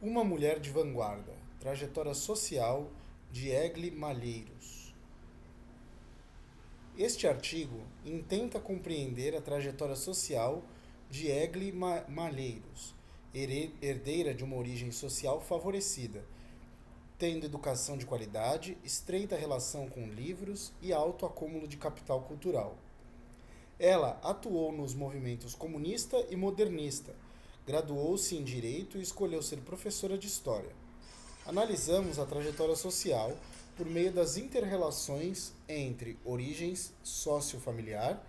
Uma mulher de vanguarda. Trajetória social de Egle Malheiros. Este artigo intenta compreender a trajetória social de Egle Malheiros, herdeira de uma origem social favorecida, tendo educação de qualidade, estreita relação com livros e alto acúmulo de capital cultural. Ela atuou nos movimentos comunista e modernista, graduou-se em Direito e escolheu ser professora de História. Analisamos a trajetória social por meio das interrelações entre origens sociofamiliar,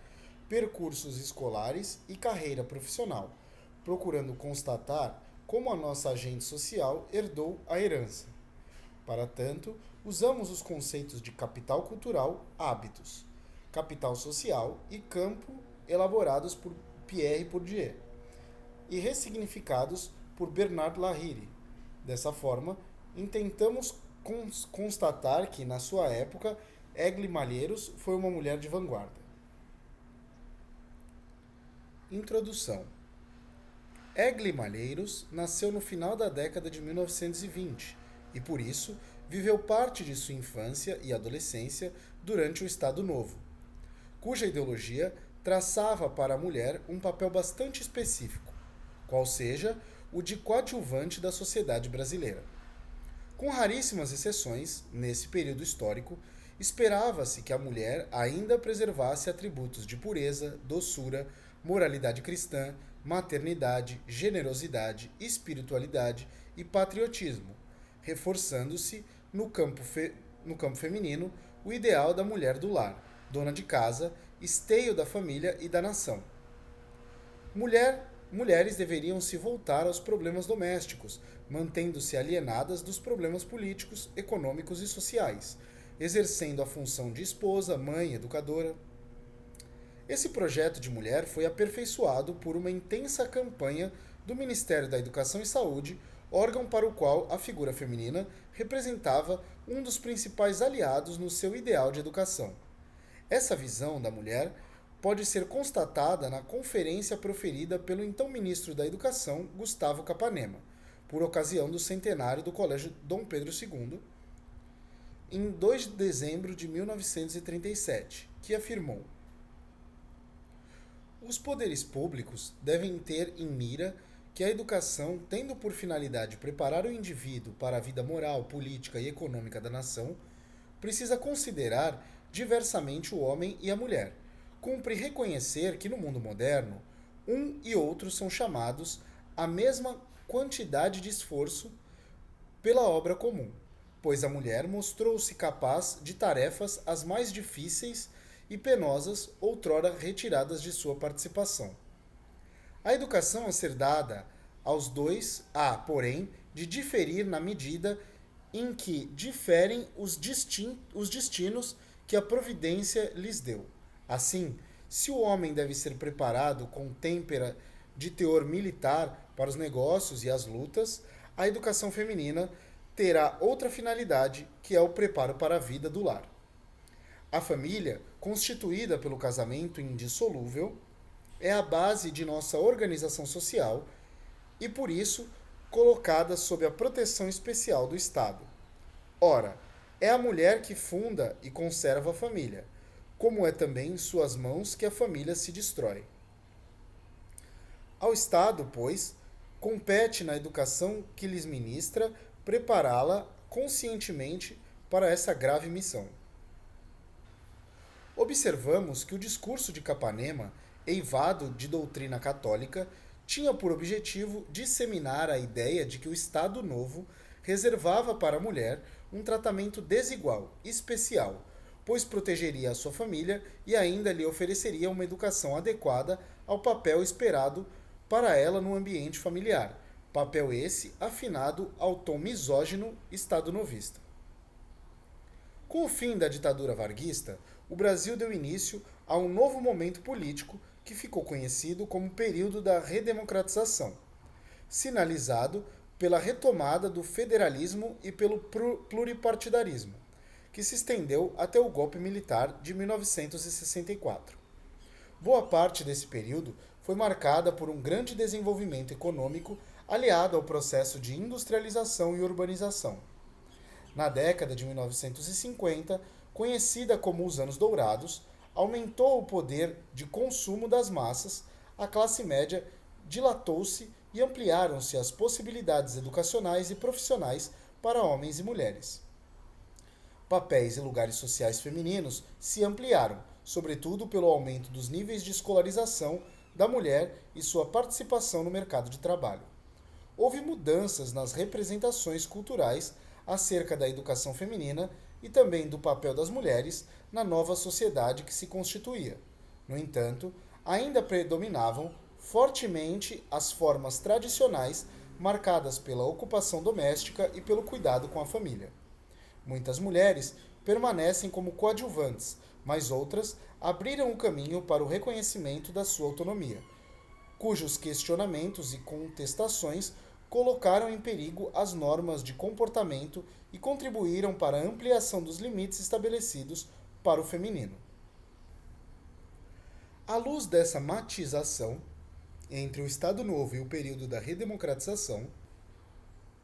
percursos escolares e carreira profissional, procurando constatar como a nossa agente social herdou a herança. Para tanto, usamos os conceitos de capital cultural, hábitos, capital social e campo elaborados por Pierre Bourdieu e ressignificados por Bernard Lahire. Dessa forma, intentamos constatar que, na sua época, Egle Malheiros foi uma mulher de vanguarda. Introdução. Egle Malheiros nasceu no final da década de 1920 e, por isso, viveu parte de sua infância e adolescência durante o Estado Novo, cuja ideologia traçava para a mulher um papel bastante específico, qual seja o de coadjuvante da sociedade brasileira. Com raríssimas exceções, nesse período histórico, esperava-se que a mulher ainda preservasse atributos de pureza, doçura, moralidade cristã, maternidade, generosidade, espiritualidade e patriotismo, reforçando-se no campo feminino o ideal da mulher do lar, dona de casa, esteio da família e da nação. Mulheres deveriam se voltar aos problemas domésticos, mantendo-se alienadas dos problemas políticos, econômicos e sociais, exercendo a função de esposa, mãe, educadora. Esse projeto de mulher foi aperfeiçoado por uma intensa campanha do Ministério da Educação e Saúde, órgão para o qual a figura feminina representava um dos principais aliados no seu ideal de educação. Essa visão da mulher pode ser constatada na conferência proferida pelo então ministro da Educação, Gustavo Capanema, por ocasião do centenário do Colégio Dom Pedro II, em 2 de dezembro de 1937, que afirmou: os poderes públicos devem ter em mira que a educação, tendo por finalidade preparar o indivíduo para a vida moral, política e econômica da nação, precisa considerar diversamente o homem e a mulher. Cumpre reconhecer que no mundo moderno, um e outro são chamados à mesma quantidade de esforço pela obra comum, pois a mulher mostrou-se capaz de tarefas as mais difíceis e penosas outrora retiradas de sua participação. A educação a ser dada aos dois há, porém, de diferir na medida em que diferem os destinos que a providência lhes deu. Assim, se o homem deve ser preparado com têmpera de teor militar para os negócios e as lutas, a educação feminina terá outra finalidade, que é o preparo para a vida do lar. A família, constituída pelo casamento indissolúvel, é a base de nossa organização social e, por isso, colocada sob a proteção especial do Estado. Ora, é a mulher que funda e conserva a família, como é também em suas mãos que a família se destrói. Ao Estado, pois, compete na educação que lhes ministra prepará-la conscientemente para essa grave missão. Observamos que o discurso de Capanema, eivado de doutrina católica, tinha por objetivo disseminar a ideia de que o Estado Novo reservava para a mulher um tratamento desigual, especial, pois protegeria a sua família e ainda lhe ofereceria uma educação adequada ao papel esperado para ela no ambiente familiar, papel esse afinado ao tom misógino estado-novista. Com o fim da ditadura varguista, o Brasil deu início a um novo momento político que ficou conhecido como período da redemocratização, sinalizado pela retomada do federalismo e pelo pluripartidarismo, que se estendeu até o golpe militar de 1964. Boa parte desse período foi marcada por um grande desenvolvimento econômico aliado ao processo de industrialização e urbanização. Na década de 1950, conhecida como os Anos Dourados, aumentou o poder de consumo das massas, a classe média dilatou-se e ampliaram-se as possibilidades educacionais e profissionais para homens e mulheres. Papéis e lugares sociais femininos se ampliaram, sobretudo pelo aumento dos níveis de escolarização da mulher e sua participação no mercado de trabalho. Houve mudanças nas representações culturais acerca da educação feminina e também do papel das mulheres na nova sociedade que se constituía. No entanto, ainda predominavam fortemente as formas tradicionais marcadas pela ocupação doméstica e pelo cuidado com a família. Muitas mulheres permanecem como coadjuvantes, mas outras abriram o caminho para o reconhecimento da sua autonomia, cujos questionamentos e contestações colocaram em perigo as normas de comportamento e contribuíram para a ampliação dos limites estabelecidos para o feminino. À luz dessa matização entre o Estado Novo e o período da redemocratização,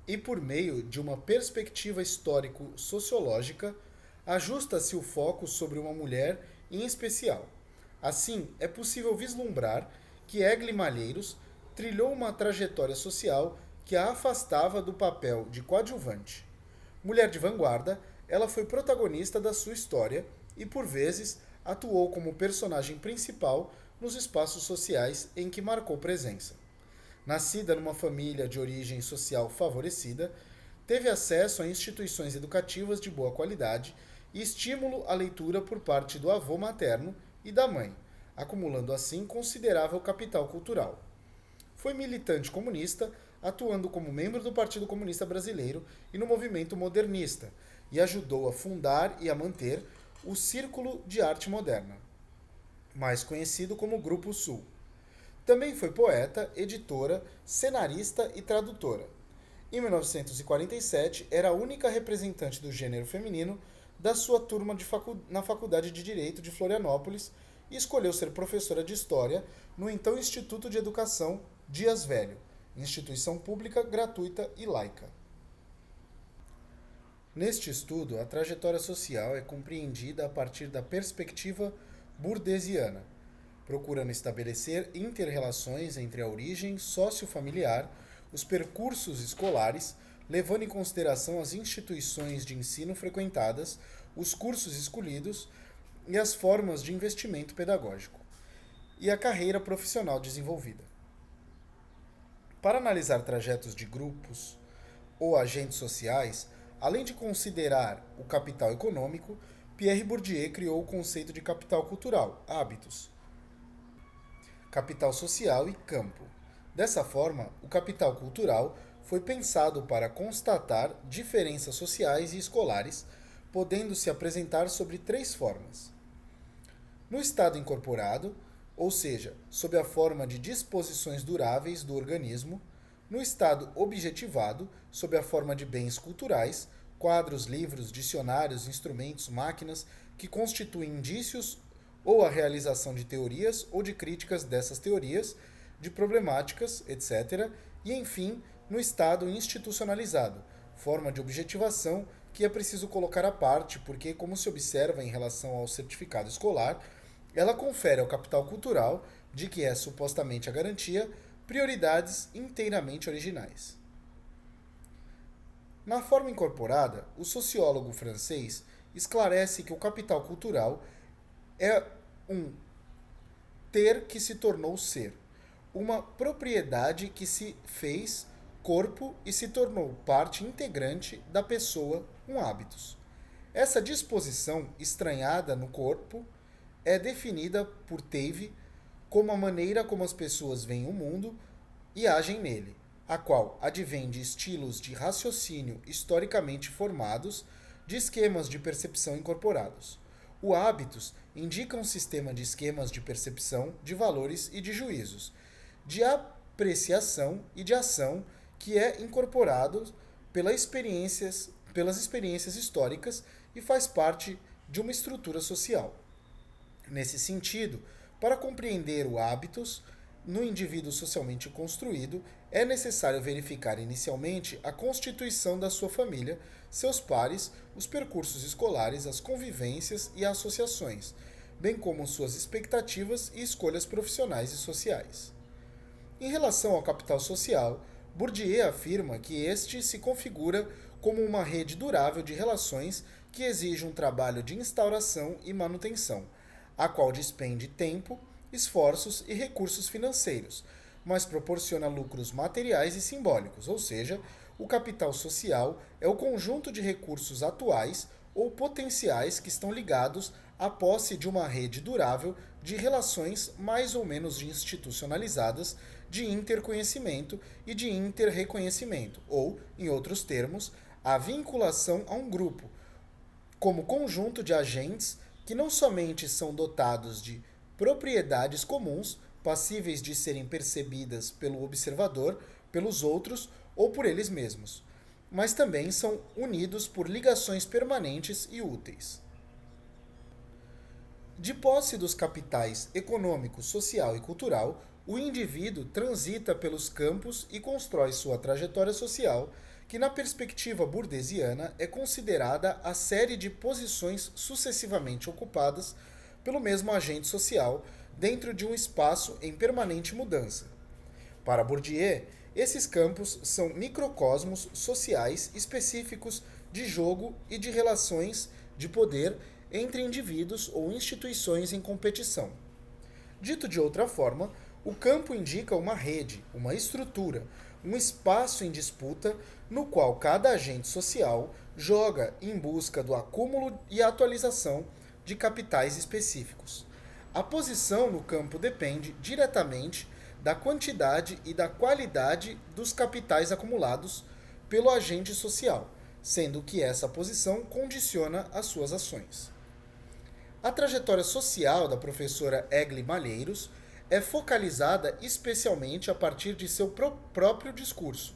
e por meio de uma perspectiva histórico-sociológica, ajusta-se o foco sobre uma mulher em especial. Assim, é possível vislumbrar que Egle Malheiros trilhou uma trajetória social que a afastava do papel de coadjuvante. Mulher de vanguarda, ela foi protagonista da sua história e, por vezes, atuou como personagem principal nos espaços sociais em que marcou presença. Nascida numa família de origem social favorecida, teve acesso a instituições educativas de boa qualidade e estímulo à leitura por parte do avô materno e da mãe, acumulando assim considerável capital cultural. Foi militante comunista, atuando como membro do Partido Comunista Brasileiro e no movimento modernista, e ajudou a fundar e a manter o Círculo de Arte Moderna, mais conhecido como Grupo Sul. Também foi poeta, editora, cenarista e tradutora. Em 1947, era a única representante do gênero feminino da sua turma na Faculdade de Direito de Florianópolis e escolheu ser professora de História no então Instituto de Educação Dias Velho, instituição pública, gratuita e laica. Neste estudo, a trajetória social é compreendida a partir da perspectiva burdesiana, procurando estabelecer inter-relações entre a origem sociofamiliar, os percursos escolares, levando em consideração as instituições de ensino frequentadas, os cursos escolhidos e as formas de investimento pedagógico, e a carreira profissional desenvolvida. Para analisar trajetos de grupos ou agentes sociais, além de considerar o capital econômico, Pierre Bourdieu criou o conceito de capital cultural, hábitos, capital social e campo. Dessa forma, o capital cultural foi pensado para constatar diferenças sociais e escolares, podendo se apresentar sobre três formas. No estado incorporado, ou seja, sob a forma de disposições duráveis do organismo, no estado objetivado, sob a forma de bens culturais, quadros, livros, dicionários, instrumentos, máquinas, que constituem indícios ou a realização de teorias ou de críticas dessas teorias, de problemáticas, etc., e, enfim, no estado institucionalizado, forma de objetivação que é preciso colocar à parte, porque, como se observa em relação ao certificado escolar, ela confere ao capital cultural, de que é supostamente a garantia, prioridades inteiramente originais. Na forma incorporada, o sociólogo francês esclarece que o capital cultural é um ter que se tornou ser, uma propriedade que se fez corpo e se tornou parte integrante da pessoa, um hábitos. Essa disposição estranhada no corpo é definida por Teve como a maneira como as pessoas veem o mundo e agem nele, a qual advém de estilos de raciocínio historicamente formados, de esquemas de percepção incorporados. O hábitos indica um sistema de esquemas de percepção, de valores e de juízos, de apreciação e de ação que é incorporado pelas experiências históricas e faz parte de uma estrutura social. Nesse sentido, para compreender o hábitos, no indivíduo socialmente construído, é necessário verificar inicialmente a constituição da sua família, seus pares, os percursos escolares, as convivências e associações, bem como suas expectativas e escolhas profissionais e sociais. Em relação ao capital social, Bourdieu afirma que este se configura como uma rede durável de relações que exige um trabalho de instauração e manutenção, a qual despende tempo, esforços e recursos financeiros, mas proporciona lucros materiais e simbólicos, ou seja, o capital social é o conjunto de recursos atuais ou potenciais que estão ligados à posse de uma rede durável de relações mais ou menos institucionalizadas de interconhecimento e de interreconhecimento, ou, em outros termos, a vinculação a um grupo, como conjunto de agentes que não somente são dotados de propriedades comuns, passíveis de serem percebidas pelo observador, pelos outros ou por eles mesmos, mas também são unidos por ligações permanentes e úteis. De posse dos capitais econômico, social e cultural, o indivíduo transita pelos campos e constrói sua trajetória social, que na perspectiva burdesiana é considerada a série de posições sucessivamente ocupadas pelo mesmo agente social dentro de um espaço em permanente mudança. Para Bourdieu, esses campos são microcosmos sociais específicos de jogo e de relações de poder entre indivíduos ou instituições em competição. Dito de outra forma, o campo indica uma rede, uma estrutura, um espaço em disputa no qual cada agente social joga em busca do acúmulo e atualização de capitais específicos. A posição no campo depende diretamente da quantidade e da qualidade dos capitais acumulados pelo agente social, sendo que essa posição condiciona as suas ações. A trajetória social da professora Egli Malheiros é focalizada especialmente a partir de seu próprio discurso,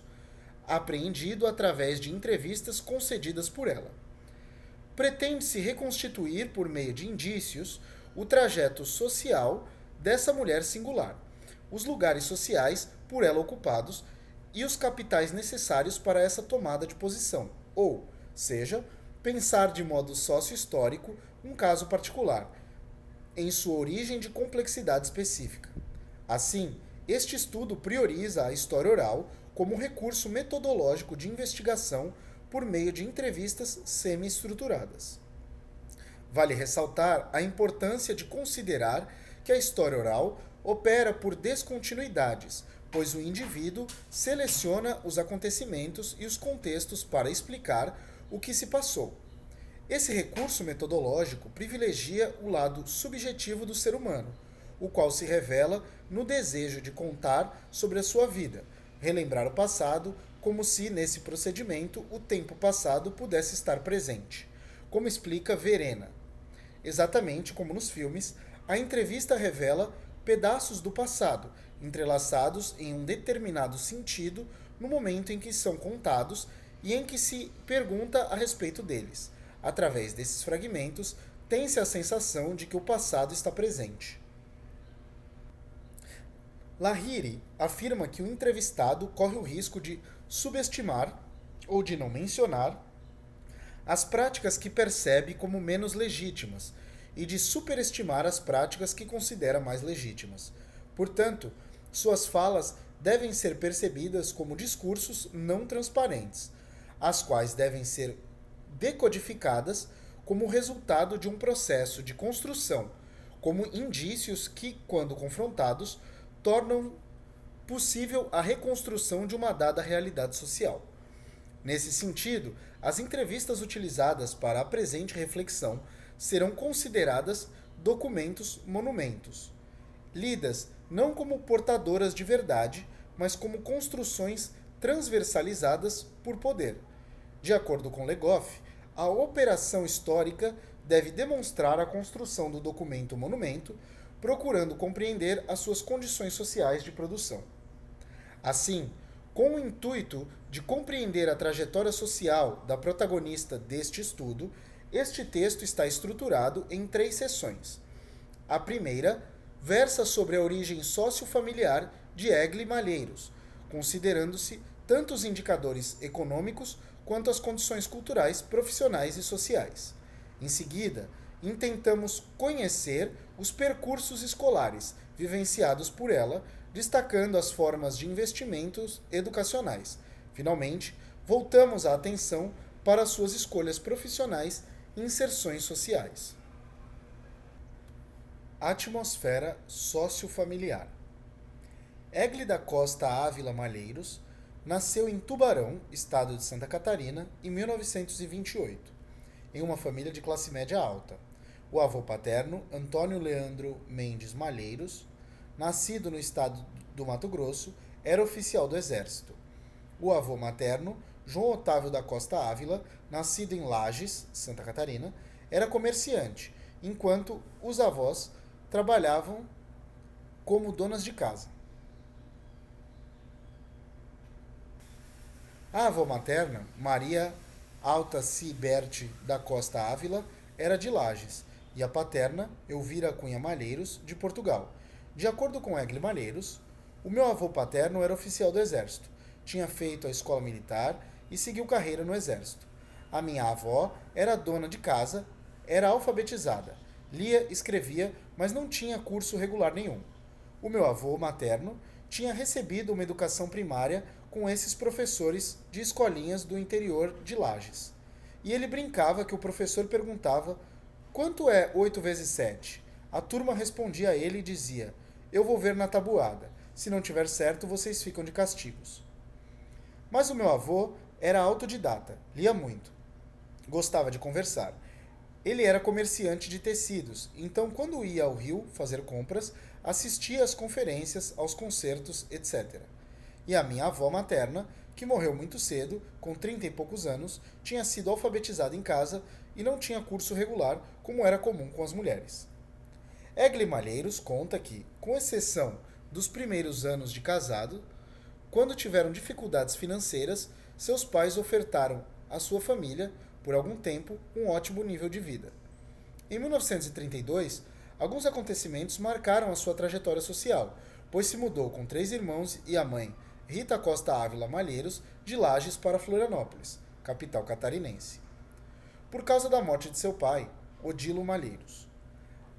apreendido através de entrevistas concedidas por ela. Pretende-se reconstituir, por meio de indícios, o trajeto social dessa mulher singular, os lugares sociais por ela ocupados e os capitais necessários para essa tomada de posição, ou seja, pensar de modo sócio-histórico um caso particular, em sua origem de complexidade específica. Assim, este estudo prioriza a história oral como um recurso metodológico de investigação por meio de entrevistas semi-estruturadas. Vale ressaltar a importância de considerar que a história oral opera por descontinuidades, pois o indivíduo seleciona os acontecimentos e os contextos para explicar o que se passou. Esse recurso metodológico privilegia o lado subjetivo do ser humano, o qual se revela no desejo de contar sobre a sua vida, relembrar o passado, como se, nesse procedimento, o tempo passado pudesse estar presente, como explica Verena. Exatamente como nos filmes, a entrevista revela pedaços do passado, entrelaçados em um determinado sentido no momento em que são contados e em que se pergunta a respeito deles. Através desses fragmentos, tem-se a sensação de que o passado está presente. Lahiri afirma que o entrevistado corre o risco de subestimar ou de não mencionar as práticas que percebe como menos legítimas e de superestimar as práticas que considera mais legítimas. Portanto, suas falas devem ser percebidas como discursos não transparentes, as quais devem ser decodificadas como resultado de um processo de construção, como indícios que, quando confrontados, tornam possível a reconstrução de uma dada realidade social. Nesse sentido, as entrevistas utilizadas para a presente reflexão serão consideradas documentos-monumentos, lidas não como portadoras de verdade, mas como construções transversalizadas por poder. De acordo com Legoff, a operação histórica deve demonstrar a construção do documento-monumento, procurando compreender as suas condições sociais de produção. Assim, com o intuito de compreender a trajetória social da protagonista deste estudo, este texto está estruturado em 3 seções. A primeira versa sobre a origem sociofamiliar de Egle Malheiros, considerando-se tanto os indicadores econômicos quanto as condições culturais, profissionais e sociais. Em seguida, intentamos conhecer os percursos escolares vivenciados por ela, destacando as formas de investimentos educacionais. Finalmente, voltamos a atenção para suas escolhas profissionais e inserções sociais. Atmosfera sociofamiliar. Egle da Costa Ávila Malheiros nasceu em Tubarão, estado de Santa Catarina, em 1928, em uma família de classe média alta. O avô paterno, Antônio Leandro Mendes Malheiros, nascido no estado do Mato Grosso, era oficial do Exército. O avô materno, João Otávio da Costa Ávila, nascido em Lages, Santa Catarina, era comerciante, enquanto os avós trabalhavam como donas de casa. A avó materna, Maria Alta Ciberte da Costa Ávila, era de Lages, e a paterna, Elvira Cunha Malheiros, de Portugal. De acordo com Egle Malheiros, o meu avô paterno era oficial do Exército, tinha feito a escola militar e seguiu carreira no Exército. A minha avó era dona de casa, era alfabetizada, lia, escrevia, mas não tinha curso regular nenhum. O meu avô materno tinha recebido uma educação primária com esses professores de escolinhas do interior de Lages. E ele brincava que o professor perguntava: quanto é 8 vezes 7? A turma respondia a ele e dizia: eu vou ver na tabuada. Se não tiver certo, vocês ficam de castigos. Mas o meu avô era autodidata, lia muito, gostava de conversar. Ele era comerciante de tecidos, então quando ia ao Rio fazer compras, assistia às conferências, aos concertos, etc. E a minha avó materna, que morreu muito cedo, com 30 e poucos anos, tinha sido alfabetizada em casa e não tinha curso regular, como era comum com as mulheres. Egle Malheiros conta que, com exceção dos primeiros anos de casado, quando tiveram dificuldades financeiras, seus pais ofertaram à sua família, por algum tempo, um ótimo nível de vida. Em 1932, alguns acontecimentos marcaram a sua trajetória social, pois se mudou com 3 irmãos e a mãe, Rita Costa Ávila Malheiros, de Lages para Florianópolis, capital catarinense, por causa da morte de seu pai, Odilo Malheiros.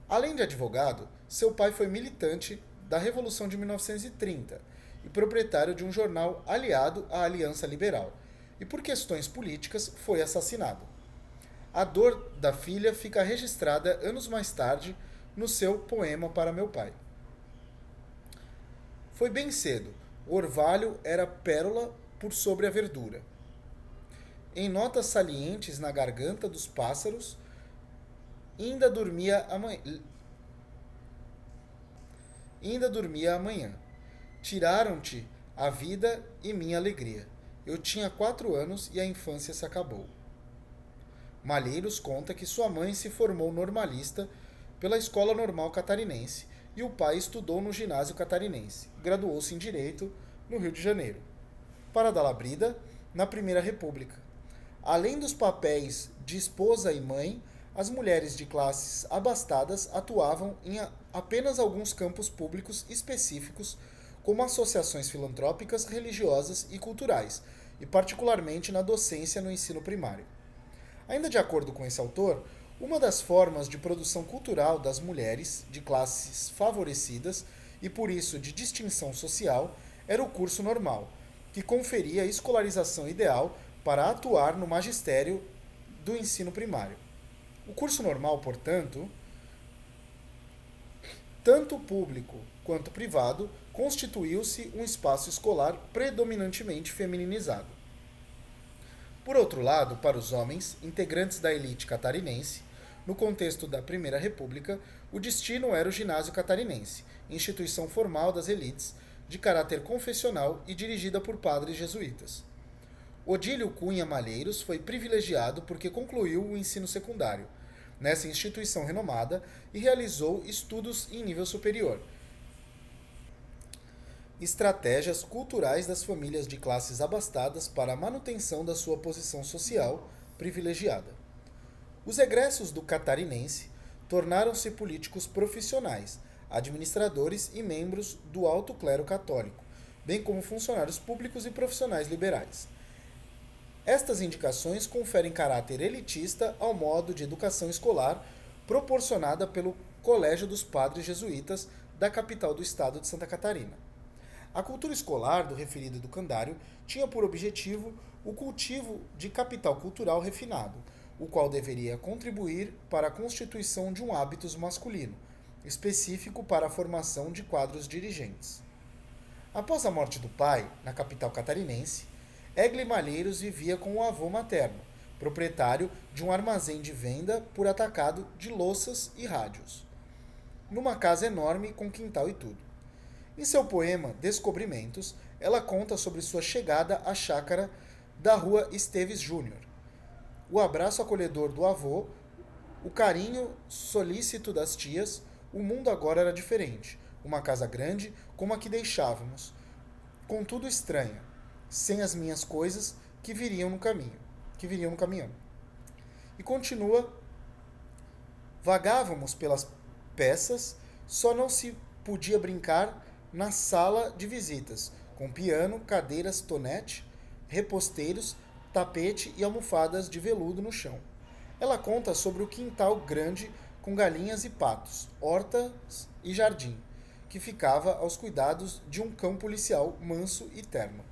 Além de advogado, seu pai foi militante da Revolução de 1930 e proprietário de um jornal aliado à Aliança Liberal, e por questões políticas foi assassinado. A dor da filha fica registrada anos mais tarde no seu Poema para Meu Pai. Foi bem cedo. O orvalho era pérola por sobre a verdura. Em notas salientes na garganta dos pássaros, ainda dormia amanhã. Tiraram-te a vida e minha alegria. Eu tinha 4 anos e a infância se acabou. Malheiros conta que sua mãe se formou normalista pela Escola Normal Catarinense e o pai estudou no Ginásio Catarinense. Graduou-se em Direito no Rio de Janeiro. Para dar labrida, na Primeira República. Além dos papéis de esposa e mãe, as mulheres de classes abastadas atuavam em apenas alguns campos públicos específicos, como associações filantrópicas, religiosas e culturais, e particularmente na docência no ensino primário. Ainda de acordo com esse autor, uma das formas de produção cultural das mulheres de classes favorecidas e por isso de distinção social era o curso normal, que conferia a escolarização ideal para atuar no magistério do ensino primário. O curso normal, portanto, tanto público quanto privado, constituiu-se um espaço escolar predominantemente femininizado. Por outro lado, para os homens, integrantes da elite catarinense, no contexto da Primeira República, o destino era o Ginásio Catarinense, instituição formal das elites, de caráter confessional e dirigida por padres jesuítas. Odílio Cunha Malheiros foi privilegiado porque concluiu o ensino secundário nessa instituição renomada e realizou estudos em nível superior. Estratégias culturais das famílias de classes abastadas para a manutenção da sua posição social privilegiada. Os egressos do Catarinense tornaram-se políticos profissionais, administradores e membros do alto clero católico, bem como funcionários públicos e profissionais liberais. Estas indicações conferem caráter elitista ao modo de educação escolar proporcionada pelo Colégio dos Padres Jesuítas da capital do estado de Santa Catarina. A cultura escolar do referido educandário tinha por objetivo o cultivo de capital cultural refinado, o qual deveria contribuir para a constituição de um hábitus masculino, específico para a formação de quadros dirigentes. Após a morte do pai, na capital catarinense, Egli Malheiros vivia com o avô materno, proprietário de um armazém de venda por atacado de louças e rádios, numa casa enorme com quintal e tudo. Em seu poema Descobrimentos, ela conta sobre sua chegada à chácara da rua Esteves Júnior, o abraço acolhedor do avô, o carinho solícito das tias. O mundo agora era diferente, uma casa grande como a que deixávamos, contudo estranha, sem as minhas coisas que viriam no caminhão. E continua: vagávamos pelas peças, só não se podia brincar na sala de visitas, com piano, cadeiras tonete, reposteiros, tapete e almofadas de veludo no chão. Ela conta sobre o quintal grande com galinhas e patos, hortas e jardim, que ficava aos cuidados de um cão policial manso e terno.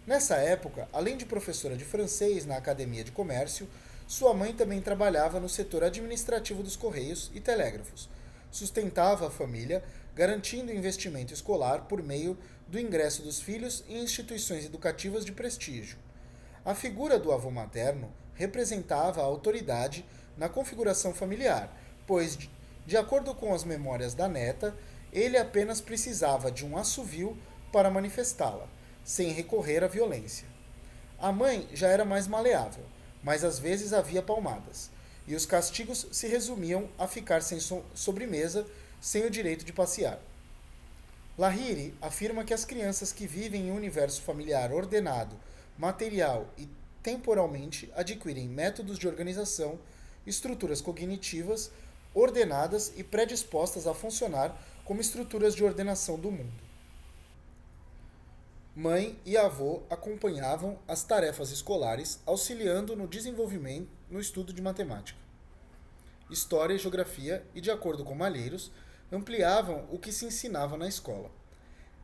Nessa época, além de professora de francês na Academia de Comércio, sua mãe também trabalhava no setor administrativo dos Correios e Telégrafos. Sustentava a família, garantindo investimento escolar por meio do ingresso dos filhos em instituições educativas de prestígio. A figura do avô materno representava a autoridade na configuração familiar, pois, de acordo com as memórias da neta, ele apenas precisava de um assovio para manifestá-la, sem recorrer à violência. A mãe já era mais maleável, mas às vezes havia palmadas, e os castigos se resumiam a ficar sem sobremesa, sem o direito de passear. Lahiri afirma que as crianças que vivem em um universo familiar ordenado, material e temporalmente adquirem métodos de organização, estruturas cognitivas ordenadas e predispostas a funcionar como estruturas de ordenação do mundo. Mãe e avô acompanhavam as tarefas escolares, auxiliando no desenvolvimento no estudo de matemática, história e geografia e, de acordo com Malheiros, ampliavam o que se ensinava na escola.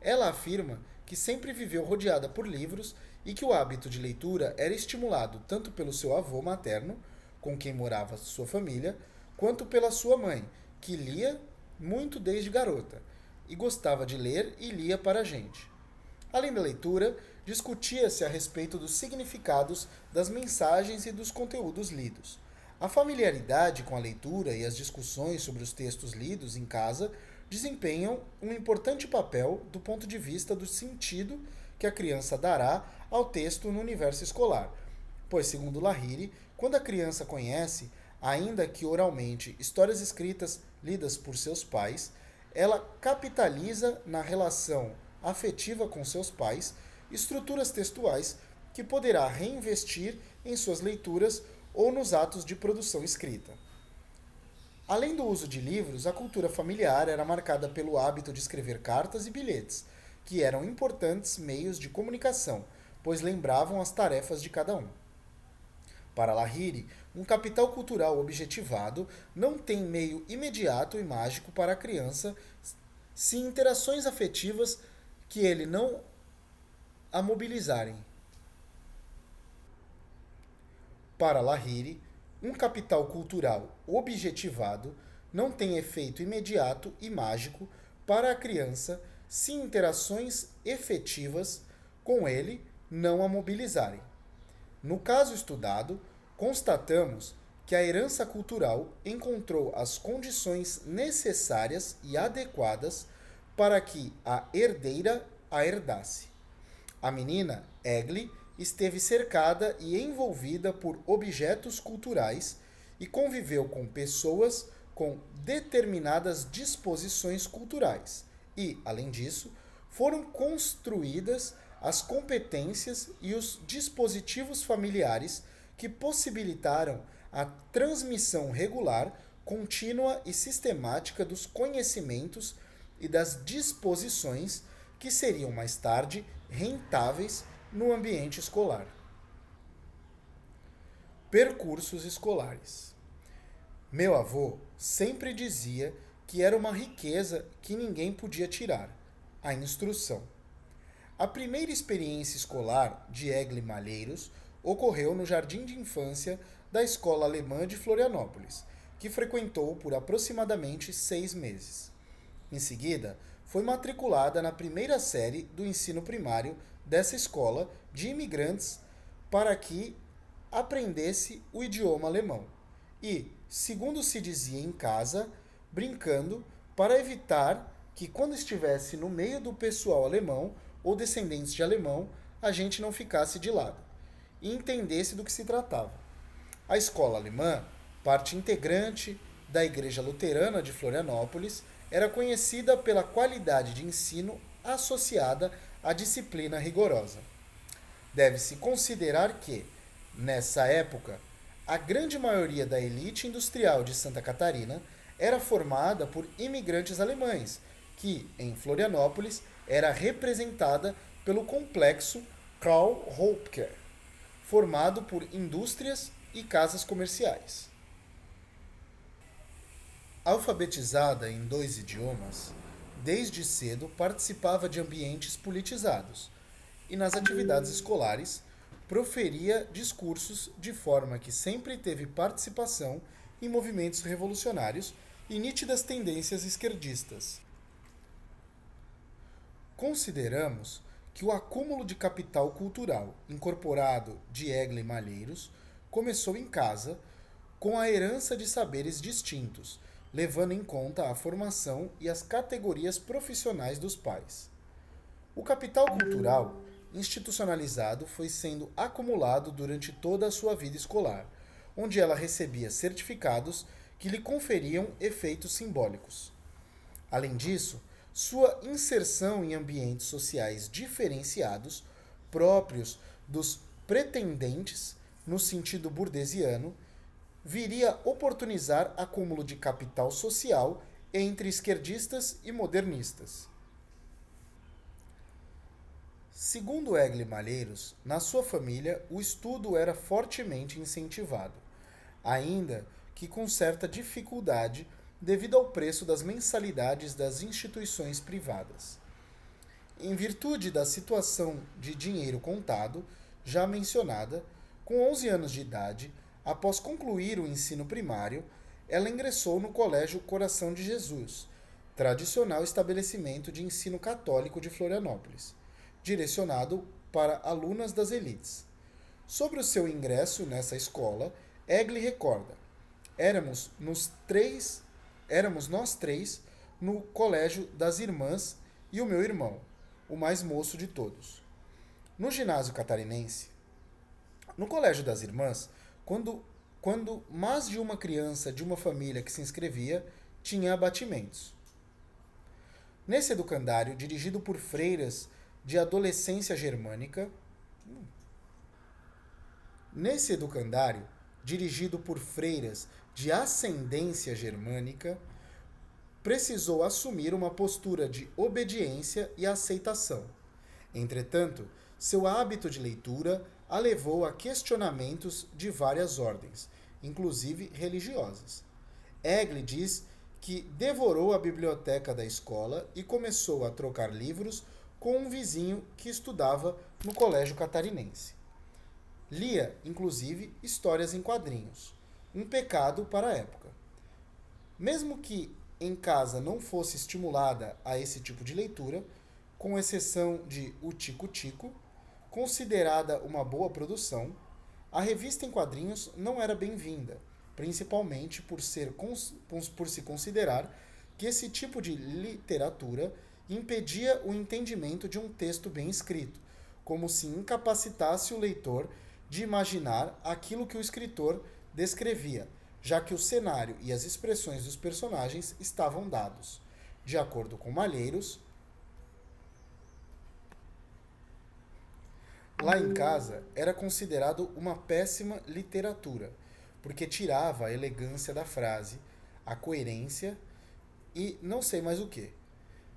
Ela afirma que sempre viveu rodeada por livros e que o hábito de leitura era estimulado tanto pelo seu avô materno, com quem morava sua família, quanto pela sua mãe, que lia muito desde garota, e gostava de ler e lia para a gente. Além da leitura, discutia-se a respeito dos significados das mensagens e dos conteúdos lidos. A familiaridade com a leitura e as discussões sobre os textos lidos em casa desempenham um importante papel do ponto de vista do sentido que a criança dará ao texto no universo escolar, pois, segundo Lahiri, quando a criança conhece, ainda que oralmente, histórias escritas lidas por seus pais, ela capitaliza na relação afetiva com seus pais estruturas textuais que poderá reinvestir em suas leituras ou nos atos de produção escrita. Além do uso de livros, a cultura familiar era marcada pelo hábito de escrever cartas e bilhetes, que eram importantes meios de comunicação, pois lembravam as tarefas de cada um. Para Lahiri, um capital cultural objetivado não tem meio imediato e mágico para a criança se interações afetivas que ele não a mobilizarem. Para Lahiri, um capital cultural objetivado não tem efeito imediato e mágico para a criança se interações efetivas com ele não a mobilizarem. No caso estudado, constatamos que a herança cultural encontrou as condições necessárias e adequadas para que a herdeira a herdasse. A menina, Egli, esteve cercada e envolvida por objetos culturais e conviveu com pessoas com determinadas disposições culturais e, além disso, foram construídas as competências e os dispositivos familiares que possibilitaram a transmissão regular contínua e sistemática dos conhecimentos e das disposições que seriam mais tarde rentáveis no ambiente escolar. Percursos escolares. Meu avô sempre dizia que era uma riqueza que ninguém podia tirar: a instrução. A primeira experiência escolar de Egle Malheiros ocorreu no jardim de infância da Escola Alemã de Florianópolis, que frequentou por aproximadamente 6 meses. Em seguida, foi matriculada na primeira série do ensino primário dessa escola de imigrantes para que aprendesse o idioma alemão e, segundo se dizia em casa, brincando para evitar que, quando estivesse no meio do pessoal alemão ou descendentes de alemão, a gente não ficasse de lado e entendesse do que se tratava. A escola alemã, parte integrante da Igreja Luterana de Florianópolis, era conhecida pela qualidade de ensino associada à disciplina rigorosa. Deve-se considerar que, nessa época, a grande maioria da elite industrial de Santa Catarina era formada por imigrantes alemães, que, em Florianópolis, era representada pelo complexo Karl Hopker, formado por indústrias e casas comerciais. Alfabetizada em 2 idiomas, desde cedo participava de ambientes politizados e, nas atividades escolares, proferia discursos de forma que sempre teve participação em movimentos revolucionários e nítidas tendências esquerdistas. Consideramos que o acúmulo de capital cultural incorporado de Egle Malheiros começou em casa, com a herança de saberes distintos, levando em conta a formação e as categorias profissionais dos pais. O capital cultural institucionalizado foi sendo acumulado durante toda a sua vida escolar, onde ela recebia certificados que lhe conferiam efeitos simbólicos. Além disso, sua inserção em ambientes sociais diferenciados, próprios dos pretendentes, no sentido burdesiano, viria oportunizar acúmulo de capital social entre esquerdistas e modernistas. Segundo Egle Malheiros, na sua família o estudo era fortemente incentivado, ainda que com certa dificuldade devido ao preço das mensalidades das instituições privadas. Em virtude da situação de dinheiro contado, já mencionada, com 11 anos de idade, após concluir o ensino primário, ela ingressou no Colégio Coração de Jesus, tradicional estabelecimento de ensino católico de Florianópolis, direcionado para alunas das elites. Sobre o seu ingresso nessa escola, Egle recorda: éramos nós três no colégio das irmãs e o meu irmão, o mais moço de todos. No ginásio catarinense, no colégio das irmãs, quando mais de uma criança de uma família que se inscrevia, tinha abatimentos. Nesse educandário, dirigido por freiras de adolescência germânica, Nesse educandário, dirigido por freiras de ascendência germânica, precisou assumir uma postura de obediência e aceitação. Entretanto, seu hábito de leitura a levou a questionamentos de várias ordens, inclusive religiosas. Egle diz que devorou a biblioteca da escola e começou a trocar livros com um vizinho que estudava no colégio catarinense. Lia, inclusive, histórias em quadrinhos, um pecado para a época. Mesmo que em casa não fosse estimulada a esse tipo de leitura, com exceção de O Tico Tico, considerada uma boa produção, a revista em quadrinhos não era bem-vinda, principalmente por se considerar que esse tipo de literatura impedia o entendimento de um texto bem escrito, como se incapacitasse o leitor de imaginar aquilo que o escritor descrevia, já que o cenário e as expressões dos personagens estavam dados. De acordo com Malheiros, lá em casa era considerado uma péssima literatura, porque tirava a elegância da frase, a coerência e não sei mais o que.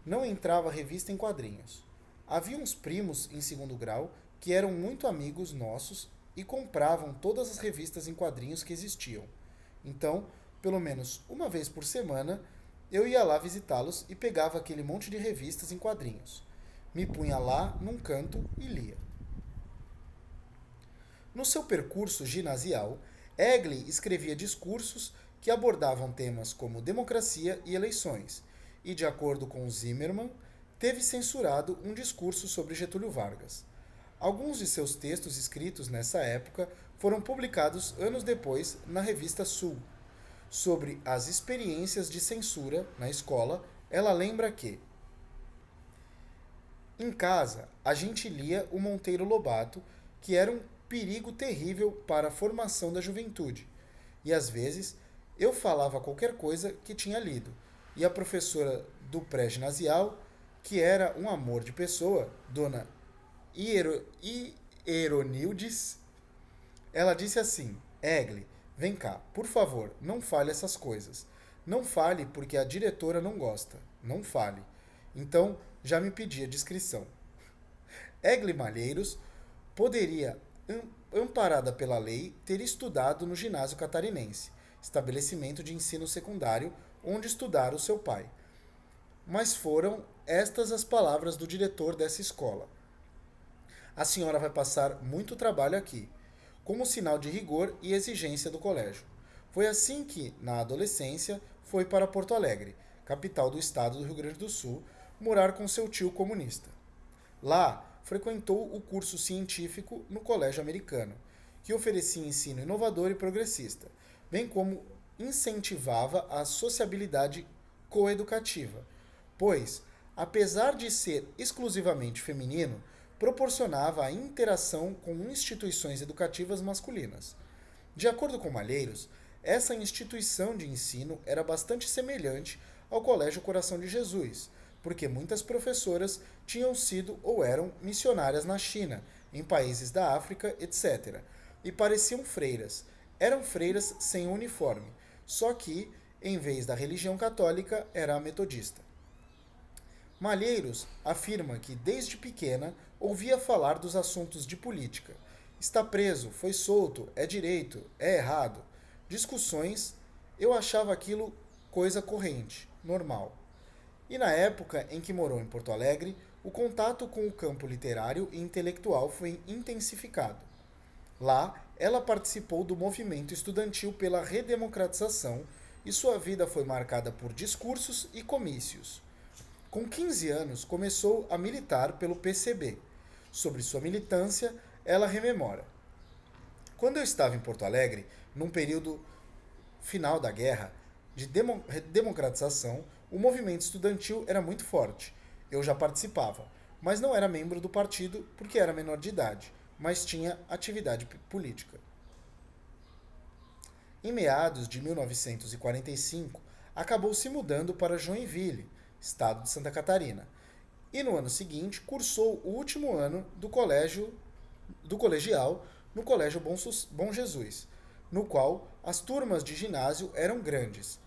Não entrava revista em quadrinhos. Havia uns primos em segundo grau que eram muito amigos nossos e compravam todas as revistas em quadrinhos que existiam. Então, pelo menos uma vez por semana, eu ia lá visitá-los e pegava aquele monte de revistas em quadrinhos. Me punha lá num canto e lia. No seu percurso ginasial, Egli escrevia discursos que abordavam temas como democracia e eleições, e, de acordo com Zimmermann, teve censurado um discurso sobre Getúlio Vargas. Alguns de seus textos escritos nessa época foram publicados anos depois na revista Sul. Sobre as experiências de censura na escola, ela lembra que em casa, a gente lia o Monteiro Lobato, que era um perigo terrível para a formação da juventude. E às vezes eu falava qualquer coisa que tinha lido. E a professora do pré-ginasial, que era um amor de pessoa, dona Hieronildes, ela disse assim: Egli, vem cá, por favor, não fale essas coisas. Não fale porque a diretora não gosta. Não fale. Então, já me pedia discrição. Egli Malheiros poderia, amparada pela lei, ter estudado no ginásio catarinense, estabelecimento de ensino secundário onde estudara o seu pai. Mas foram estas as palavras do diretor dessa escola: a senhora vai passar muito trabalho aqui, como sinal de rigor e exigência do colégio. Foi assim que, na adolescência, foi para Porto Alegre, capital do estado do Rio Grande do Sul, morar com seu tio comunista. Lá, frequentou o curso científico no Colégio Americano, que oferecia ensino inovador e progressista, bem como incentivava a sociabilidade coeducativa, pois, apesar de ser exclusivamente feminino, proporcionava a interação com instituições educativas masculinas. De acordo com Malheiros, essa instituição de ensino era bastante semelhante ao Colégio Coração de Jesus, porque muitas professoras tinham sido ou eram missionárias na China, em países da África, etc. E pareciam freiras. Eram freiras sem uniforme, só que, em vez da religião católica, era a metodista. Malheiros afirma que, desde pequena, ouvia falar dos assuntos de política. Está preso, foi solto, é direito, é errado. Discussões, eu achava aquilo coisa corrente, normal. E na época em que morou em Porto Alegre, o contato com o campo literário e intelectual foi intensificado. Lá, ela participou do movimento estudantil pela redemocratização e sua vida foi marcada por discursos e comícios. Com 15 anos, começou a militar pelo PCB. Sobre sua militância, ela rememora: quando eu estava em Porto Alegre, num período final da guerra de democratização, o movimento estudantil era muito forte. Eu já participava, mas não era membro do partido porque era menor de idade, mas tinha atividade política. Em meados de 1945, acabou se mudando para Joinville, estado de Santa Catarina, e no ano seguinte cursou o último ano do colegial no Colégio Bom Jesus, no qual as turmas de ginásio eram grandes.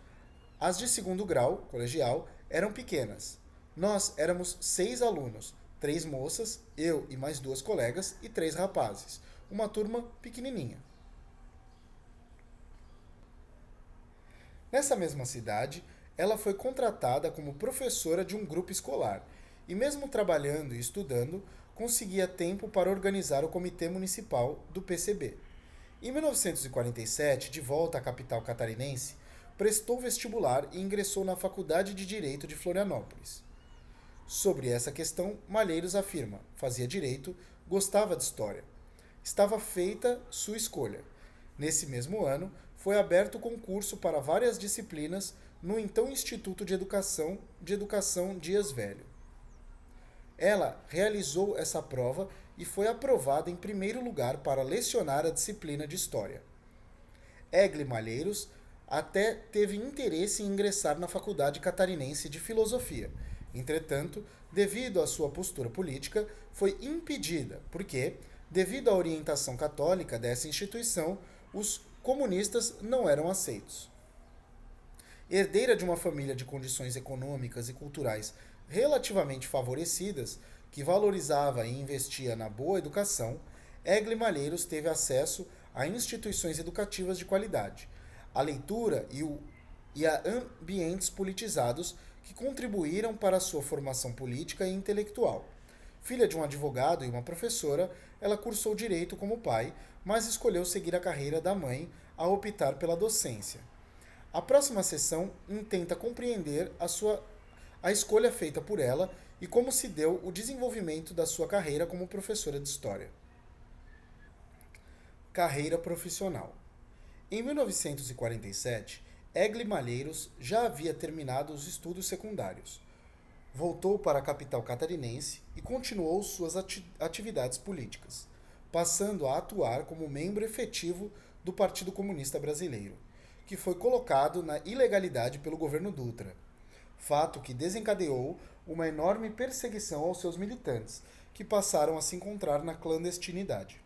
As de segundo grau, colegial, eram pequenas. Nós éramos 6 alunos, 3 moças, eu e mais 2 colegas e 3 rapazes. Uma turma pequenininha. Nessa mesma cidade, ela foi contratada como professora de um grupo escolar e, mesmo trabalhando e estudando, conseguia tempo para organizar o comitê municipal do PCB. Em 1947, de volta à capital catarinense, prestou vestibular e ingressou na Faculdade de Direito de Florianópolis. Sobre essa questão, Malheiros afirma: fazia direito, gostava de história. Estava feita sua escolha. Nesse mesmo ano, foi aberto concurso para várias disciplinas no então Instituto de Educação Dias Velho. Ela realizou essa prova e foi aprovada em primeiro lugar para lecionar a disciplina de História. Egli Malheiros até teve interesse em ingressar na Faculdade Catarinense de Filosofia. Entretanto, devido à sua postura política, foi impedida, porque, devido à orientação católica dessa instituição, os comunistas não eram aceitos. Herdeira de uma família de condições econômicas e culturais relativamente favorecidas, que valorizava e investia na boa educação, Egle Malheiros teve acesso a instituições educativas de qualidade, a leitura e a ambientes politizados que contribuíram para a sua formação política e intelectual. Filha de um advogado e uma professora, ela cursou direito como pai, mas escolheu seguir a carreira da mãe ao optar pela docência. A próxima sessão intenta compreender a escolha feita por ela e como se deu o desenvolvimento da sua carreira como professora de história. Carreira profissional. Em 1947, Egle Malheiros já havia terminado os estudos secundários. Voltou para a capital catarinense e continuou suas atividades políticas, passando a atuar como membro efetivo do Partido Comunista Brasileiro, que foi colocado na ilegalidade pelo governo Dutra, fato que desencadeou uma enorme perseguição aos seus militantes, que passaram a se encontrar na clandestinidade.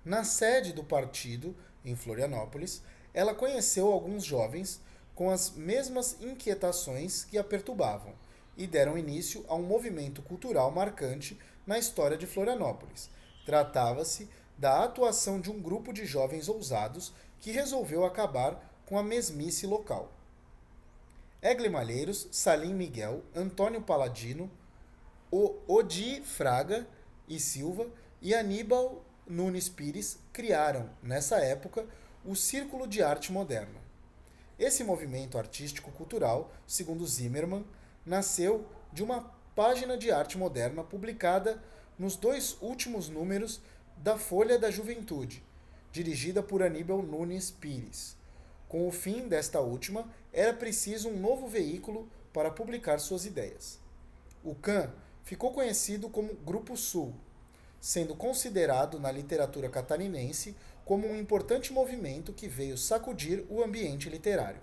Na sede do partido, em Florianópolis, ela conheceu alguns jovens com as mesmas inquietações que a perturbavam e deram início a um movimento cultural marcante na história de Florianópolis. Tratava-se da atuação de um grupo de jovens ousados que resolveu acabar com a mesmice local. Egle Malheiros, Salim Miguel, Antônio Paladino, Odi Fraga e Silva e Aníbal Nunes Pires criaram, nessa época, o Círculo de Arte Moderna. Esse movimento artístico-cultural, segundo Zimmermann, nasceu de uma página de arte moderna publicada nos 2 últimos números da Folha da Juventude, dirigida por Aníbal Nunes Pires. Com o fim desta última, era preciso um novo veículo para publicar suas ideias. O CAN ficou conhecido como Grupo Sul, sendo considerado na literatura catarinense como um importante movimento que veio sacudir o ambiente literário.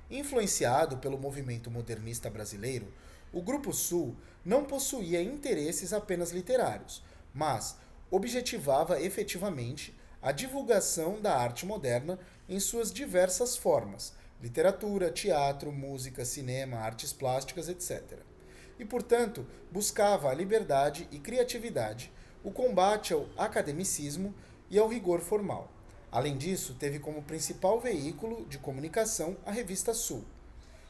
Influenciado pelo movimento modernista brasileiro, o Grupo Sul não possuía interesses apenas literários, mas objetivava efetivamente a divulgação da arte moderna em suas diversas formas, literatura, teatro, música, cinema, artes plásticas, etc. E, portanto, buscava a liberdade e criatividade, o combate ao academicismo e ao rigor formal. Além disso, teve como principal veículo de comunicação a Revista Sul.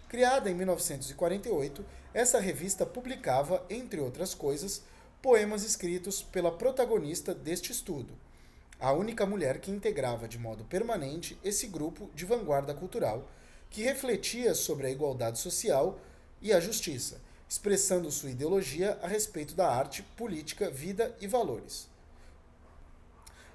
Criada em 1948, essa revista publicava, entre outras coisas, poemas escritos pela protagonista deste estudo, a única mulher que integrava de modo permanente esse grupo de vanguarda cultural, que refletia sobre a igualdade social e a justiça, expressando sua ideologia a respeito da arte, política, vida e valores.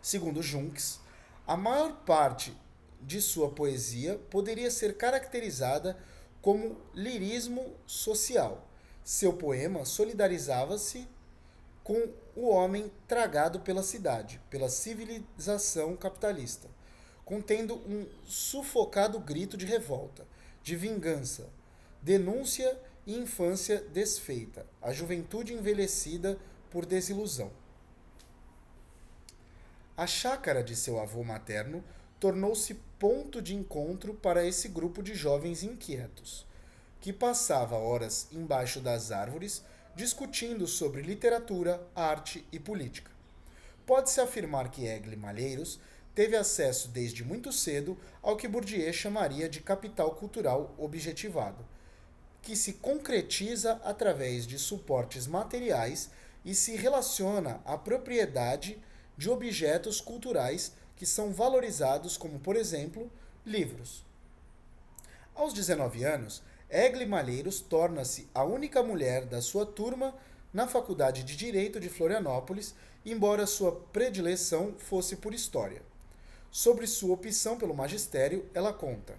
Segundo Junks, a maior parte de sua poesia poderia ser caracterizada como lirismo social. Seu poema solidarizava-se com o homem tragado pela cidade, pela civilização capitalista, contendo um sufocado grito de revolta, de vingança, denúncia e infância desfeita, a juventude envelhecida por desilusão. A chácara de seu avô materno tornou-se ponto de encontro para esse grupo de jovens inquietos, que passava horas embaixo das árvores discutindo sobre literatura, arte e política. Pode-se afirmar que Egle Malheiros teve acesso desde muito cedo ao que Bourdieu chamaria de capital cultural objetivado, que se concretiza através de suportes materiais e se relaciona à propriedade de objetos culturais que são valorizados como, por exemplo, livros. Aos 19 anos, Egle Malheiros torna-se a única mulher da sua turma na Faculdade de Direito de Florianópolis, embora sua predileção fosse por história. Sobre sua opção pelo magistério, ela conta: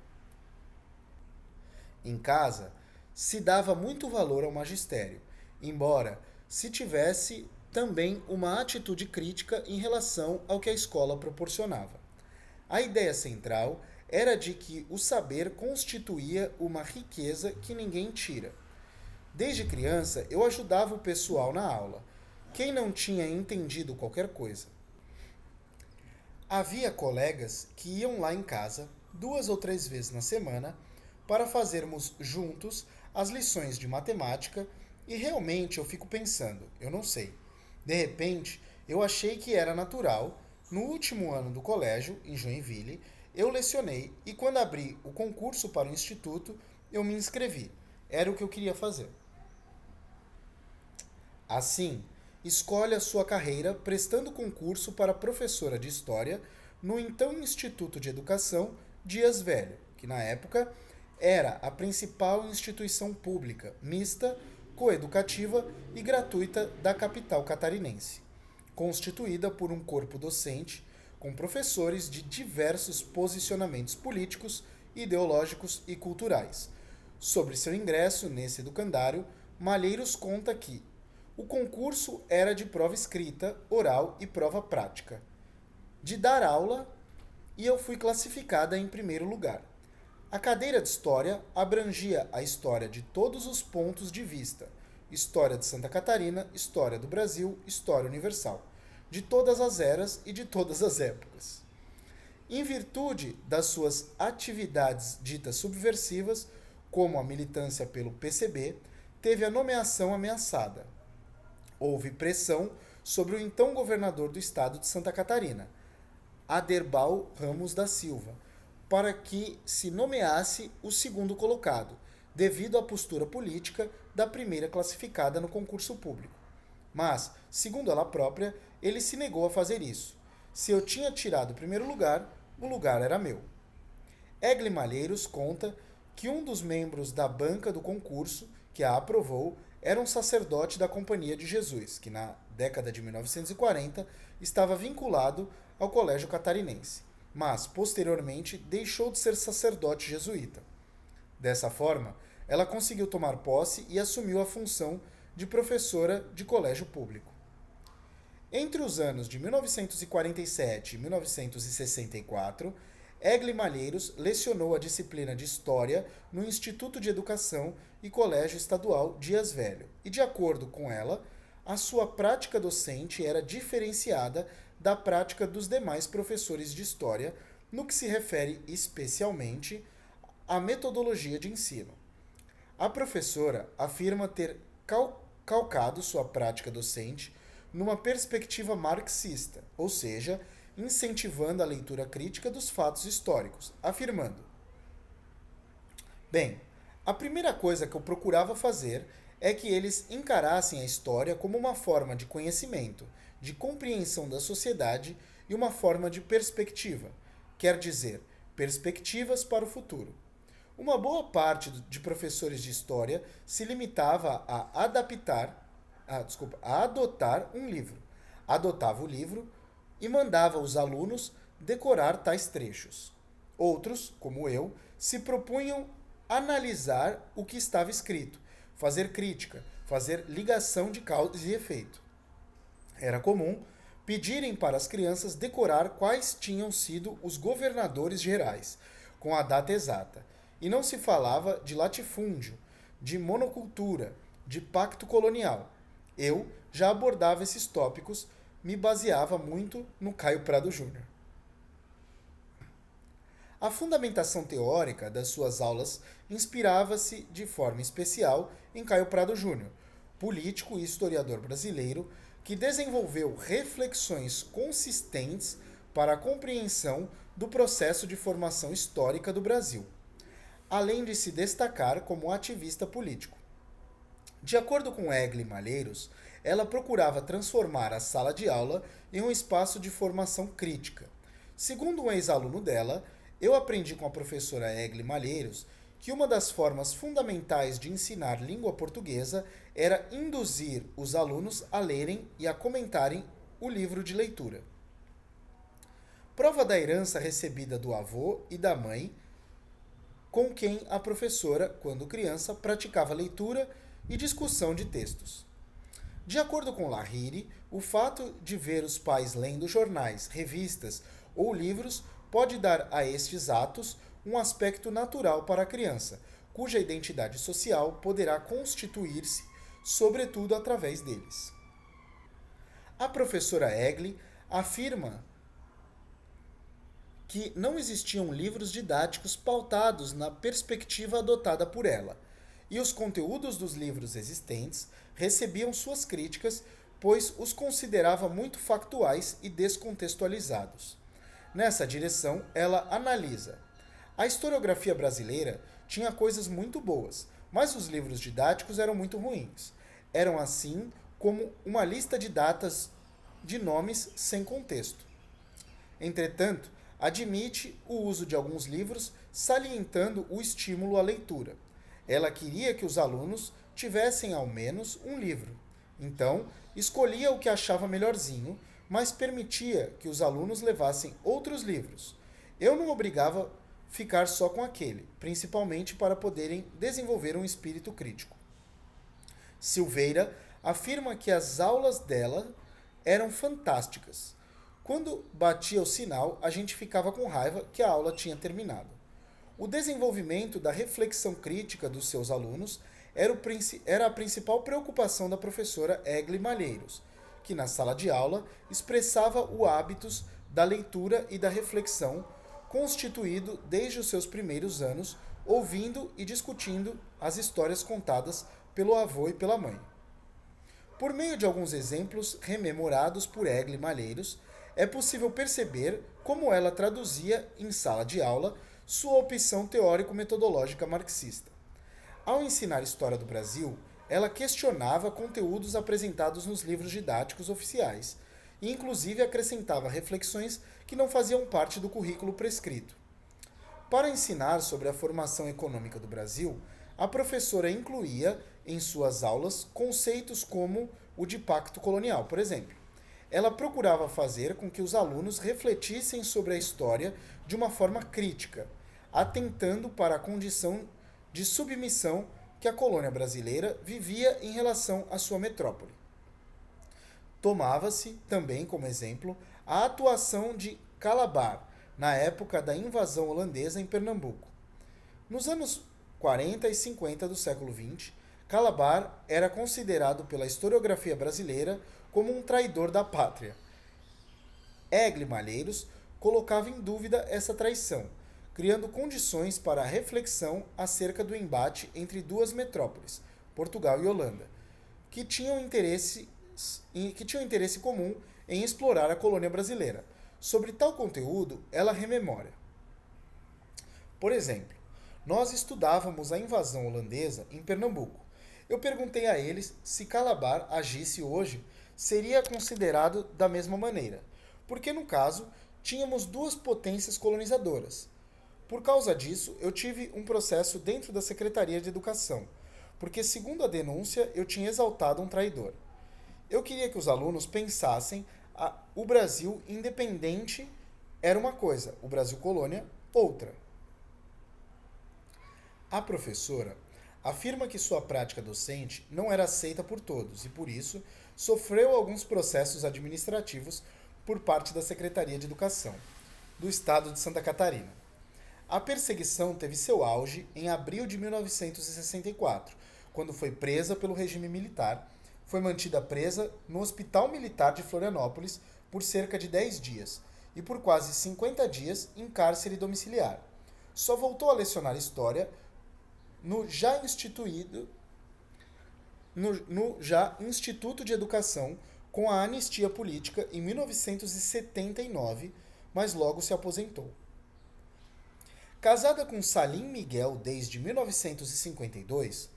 em casa, se dava muito valor ao magistério, embora se tivesse também uma atitude crítica em relação ao que a escola proporcionava. A ideia central era de que o saber constituía uma riqueza que ninguém tira. Desde criança, eu ajudava o pessoal na aula, quem não tinha entendido qualquer coisa. Havia colegas que iam lá em casa 2 ou 3 vezes na semana para fazermos juntos as lições de matemática e realmente eu fico pensando, eu não sei. De repente, eu achei que era natural. No último ano do colégio, em Joinville, eu lecionei e quando abri o concurso para o instituto, eu me inscrevi. Era o que eu queria fazer. Assim, escolhe a sua carreira prestando concurso para professora de História no então Instituto de Educação Dias Velho, que na época era a principal instituição pública, mista, coeducativa e gratuita da capital catarinense, constituída por um corpo docente com professores de diversos posicionamentos políticos, ideológicos e culturais. Sobre seu ingresso nesse educandário, Malheiros conta que o concurso era de prova escrita, oral e prova prática. De dar aula, e eu fui classificada em primeiro lugar. A cadeira de História abrangia a história de todos os pontos de vista: História de Santa Catarina, História do Brasil, História Universal, de todas as eras e de todas as épocas. Em virtude das suas atividades ditas subversivas, como a militância pelo PCB, teve a nomeação ameaçada. Houve pressão sobre o então governador do estado de Santa Catarina, Aderbal Ramos da Silva, para que se nomeasse o segundo colocado, devido à postura política da primeira classificada no concurso público. Mas, segundo ela própria, ele se negou a fazer isso. Se eu tinha tirado o primeiro lugar, o lugar era meu. Egli Malheiros conta que um dos membros da banca do concurso, que a aprovou, era um sacerdote da Companhia de Jesus, que na década de 1940 estava vinculado ao Colégio Catarinense, mas posteriormente deixou de ser sacerdote jesuíta. Dessa forma, ela conseguiu tomar posse e assumiu a função de professora de colégio público. Entre os anos de 1947 e 1964, Egli Malheiros lecionou a disciplina de História no Instituto de Educação e Colégio Estadual Dias Velho, e de acordo com ela, a sua prática docente era diferenciada da prática dos demais professores de História no que se refere especialmente à metodologia de ensino. A professora afirma ter calcado sua prática docente numa perspectiva marxista, ou seja, incentivando a leitura crítica dos fatos históricos, afirmando: bem, a primeira coisa que eu procurava fazer é que eles encarassem a história como uma forma de conhecimento, de compreensão da sociedade e uma forma de perspectiva, quer dizer, perspectivas para o futuro. Uma boa parte de professores de história se limitava a adotar um livro. Adotava o livro e mandava os alunos decorar tais trechos. Outros, como eu, se propunham analisar o que estava escrito, fazer crítica, fazer ligação de causa e efeito. Era comum pedirem para as crianças decorar quais tinham sido os governadores gerais, com a data exata. E não se falava de latifúndio, de monocultura, de pacto colonial. Eu já abordava esses tópicos, me baseava muito no Caio Prado Júnior. A fundamentação teórica das suas aulas inspirava-se de forma especial em Caio Prado Júnior, político e historiador brasileiro que desenvolveu reflexões consistentes para a compreensão do processo de formação histórica do Brasil, além de se destacar como ativista político. De acordo com Egli Malheiros, ela procurava transformar a sala de aula em um espaço de formação crítica. Segundo um ex-aluno dela, eu aprendi com a professora Egli Malheiros que uma das formas fundamentais de ensinar língua portuguesa era induzir os alunos a lerem e a comentarem o livro de leitura. Prova da herança recebida do avô e da mãe, com quem a professora, quando criança, praticava leitura e discussão de textos. De acordo com Lahiri, o fato de ver os pais lendo jornais, revistas ou livros pode dar a estes atos um aspecto natural para a criança, cuja identidade social poderá constituir-se, sobretudo, através deles. A professora Egli afirma que não existiam livros didáticos pautados na perspectiva adotada por ela, e os conteúdos dos livros existentes recebiam suas críticas, pois os considerava muito factuais e descontextualizados. Nessa direção, ela analisa: a historiografia brasileira tinha coisas muito boas, mas os livros didáticos eram muito ruins. Eram assim como uma lista de datas de nomes sem contexto. Entretanto, admite o uso de alguns livros, salientando o estímulo à leitura. Ela queria que os alunos tivessem ao menos um livro. Então, escolhia o que achava melhorzinho, mas permitia que os alunos levassem outros livros. Eu não obrigava a ficar só com aquele, principalmente para poderem desenvolver um espírito crítico. Silveira afirma que as aulas dela eram fantásticas. Quando batia o sinal, a gente ficava com raiva que a aula tinha terminado. O desenvolvimento da reflexão crítica dos seus alunos era a principal preocupação da professora Egli Malheiros, que na sala de aula expressava o hábitos da leitura e da reflexão, constituído desde os seus primeiros anos, ouvindo e discutindo as histórias contadas pelo avô e pela mãe. Por meio de alguns exemplos rememorados por Egli Malheiros, é possível perceber como ela traduzia em sala de aula sua opção teórico-metodológica marxista. Ao ensinar história do Brasil, ela questionava conteúdos apresentados nos livros didáticos oficiais e inclusive acrescentava reflexões que não faziam parte do currículo prescrito. Para ensinar sobre a formação econômica do Brasil, a professora incluía em suas aulas conceitos como o de pacto colonial, por exemplo. Ela procurava fazer com que os alunos refletissem sobre a história de uma forma crítica, atentando para a condição de submissão que a colônia brasileira vivia em relação à sua metrópole. Tomava-se também como exemplo a atuação de Calabar na época da invasão holandesa em Pernambuco. Nos anos 40 e 50 do século XX, Calabar era considerado pela historiografia brasileira como um traidor da pátria. Egli Malheiros colocava em dúvida essa traição, criando condições para a reflexão acerca do embate entre duas metrópoles, Portugal e Holanda, que tinham interesse comum em explorar a colônia brasileira. Sobre tal conteúdo, ela rememora: por exemplo, nós estudávamos a invasão holandesa em Pernambuco. Eu perguntei a eles se Calabar agisse hoje, seria considerado da mesma maneira, porque no caso tínhamos duas potências colonizadoras. Por causa disso, eu tive um processo dentro da Secretaria de Educação, porque, segundo a denúncia, eu tinha exaltado um traidor. Eu queria que os alunos pensassem o Brasil independente era uma coisa, o Brasil colônia outra. A professora afirma que sua prática docente não era aceita por todos e, por isso, sofreu alguns processos administrativos por parte da Secretaria de Educação do Estado de Santa Catarina. A perseguição teve seu auge em abril de 1964, quando foi presa pelo regime militar. Foi mantida presa no Hospital Militar de Florianópolis por cerca de 10 dias e por quase 50 dias em cárcere domiciliar. Só voltou a lecionar história no já Instituto de Educação com a anistia política em 1979, mas logo se aposentou. Casada com Salim Miguel desde 1952,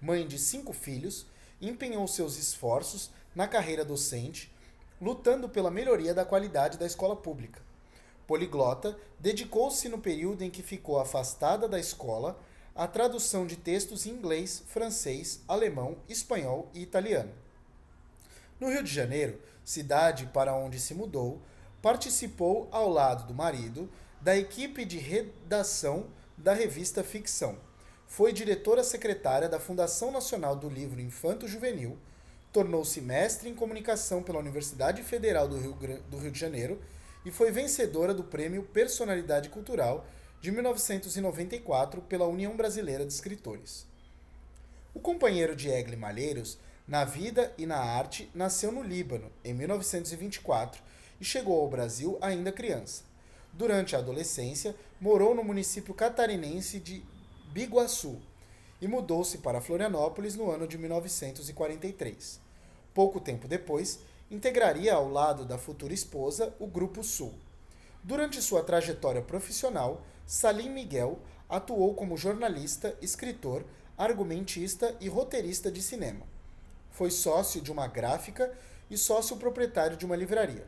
mãe de 5 filhos, empenhou seus esforços na carreira docente, lutando pela melhoria da qualidade da escola pública. Poliglota, dedicou-se no período em que ficou afastada da escola à tradução de textos em inglês, francês, alemão, espanhol e italiano. No Rio de Janeiro, cidade para onde se mudou, participou, ao lado do marido, da equipe de redação da revista Ficção. Foi diretora-secretária da Fundação Nacional do Livro Infanto-Juvenil, tornou-se mestre em comunicação pela Universidade Federal do Rio de Janeiro e foi vencedora do Prêmio Personalidade Cultural de 1994 pela União Brasileira de Escritores. O companheiro de Egli Malheiros, na vida e na arte, nasceu no Líbano, em 1924, e chegou ao Brasil ainda criança. Durante a adolescência, morou no município catarinense de Biguaçu e mudou-se para Florianópolis no ano de 1943. Pouco tempo depois, integraria ao lado da futura esposa o Grupo Sul. Durante sua trajetória profissional, Salim Miguel atuou como jornalista, escritor, argumentista e roteirista de cinema. Foi sócio de uma gráfica e sócio proprietário de uma livraria.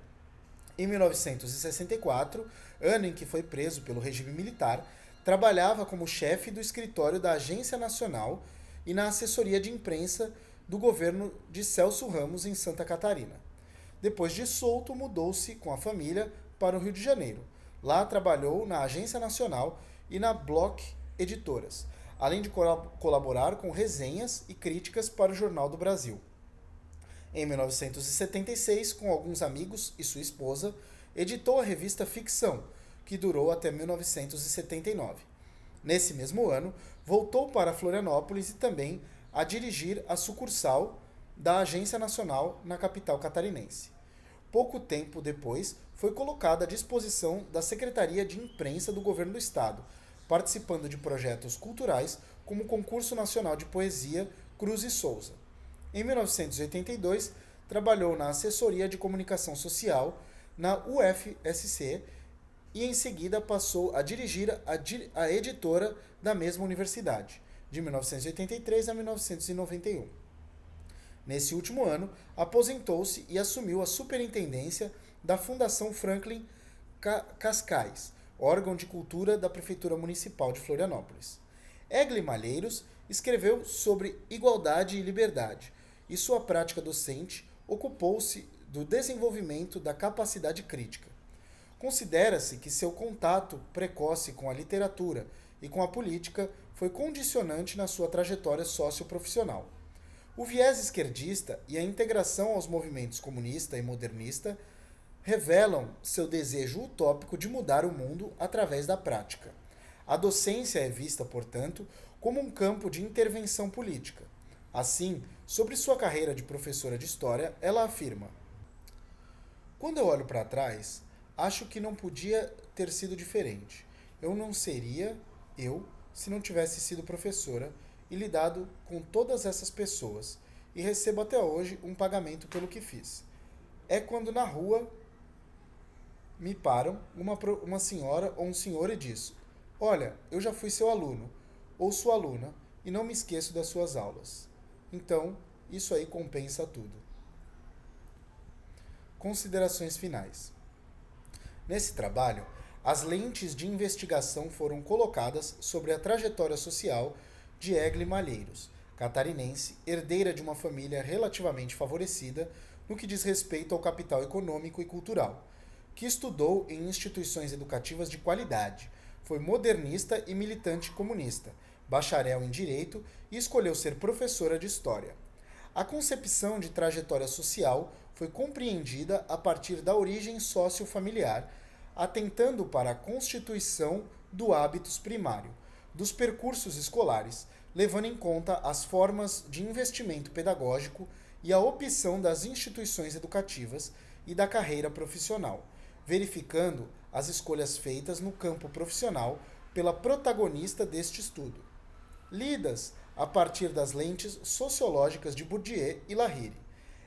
Em 1964, ano em que foi preso pelo regime militar, trabalhava como chefe do escritório da Agência Nacional e na assessoria de imprensa do governo de Celso Ramos em Santa Catarina. Depois de solto, mudou-se com a família para o Rio de Janeiro. Lá trabalhou na Agência Nacional e na Bloch Editoras, além de colaborar com resenhas e críticas para o Jornal do Brasil. Em 1976, com alguns amigos e sua esposa, editou a revista Ficção, que durou até 1979. Nesse mesmo ano, voltou para Florianópolis e também a dirigir a sucursal da Agência Nacional na capital catarinense. Pouco tempo depois, foi colocado à disposição da Secretaria de Imprensa do Governo do Estado, participando de projetos culturais como o Concurso Nacional de Poesia Cruz e Souza. Em 1982, trabalhou na Assessoria de Comunicação Social na UFSC e em seguida passou a dirigir a editora da mesma universidade, de 1983 a 1991. Nesse último ano, aposentou-se e assumiu a superintendência da Fundação Franklin Cascais, órgão de cultura da Prefeitura Municipal de Florianópolis. Egli Malheiros escreveu sobre igualdade e liberdade, e sua prática docente ocupou-se do desenvolvimento da capacidade crítica. Considera-se que seu contato precoce com a literatura e com a política foi condicionante na sua trajetória socioprofissional. O viés esquerdista e a integração aos movimentos comunista e modernista revelam seu desejo utópico de mudar o mundo através da prática. A docência é vista, portanto, como um campo de intervenção política. Assim, sobre sua carreira de professora de história, ela afirma: "Quando eu olho para trás, acho que não podia ter sido diferente. Eu não seria eu se não tivesse sido professora e lidado com todas essas pessoas, e recebo até hoje um pagamento pelo que fiz. É quando na rua me param uma senhora ou um senhor e diz: 'Olha, eu já fui seu aluno ou sua aluna e não me esqueço das suas aulas.' Então, isso aí compensa tudo." Considerações finais. Nesse trabalho, as lentes de investigação foram colocadas sobre a trajetória social de Egli Malheiros, catarinense, herdeira de uma família relativamente favorecida no que diz respeito ao capital econômico e cultural, que estudou em instituições educativas de qualidade, foi modernista e militante comunista, bacharel em Direito e escolheu ser professora de História. A concepção de trajetória social foi compreendida a partir da origem sociofamiliar, atentando para a constituição do hábitos primário, dos percursos escolares, levando em conta as formas de investimento pedagógico e a opção das instituições educativas e da carreira profissional, verificando as escolhas feitas no campo profissional pela protagonista deste estudo, lidas a partir das lentes sociológicas de Bourdieu e Lahire.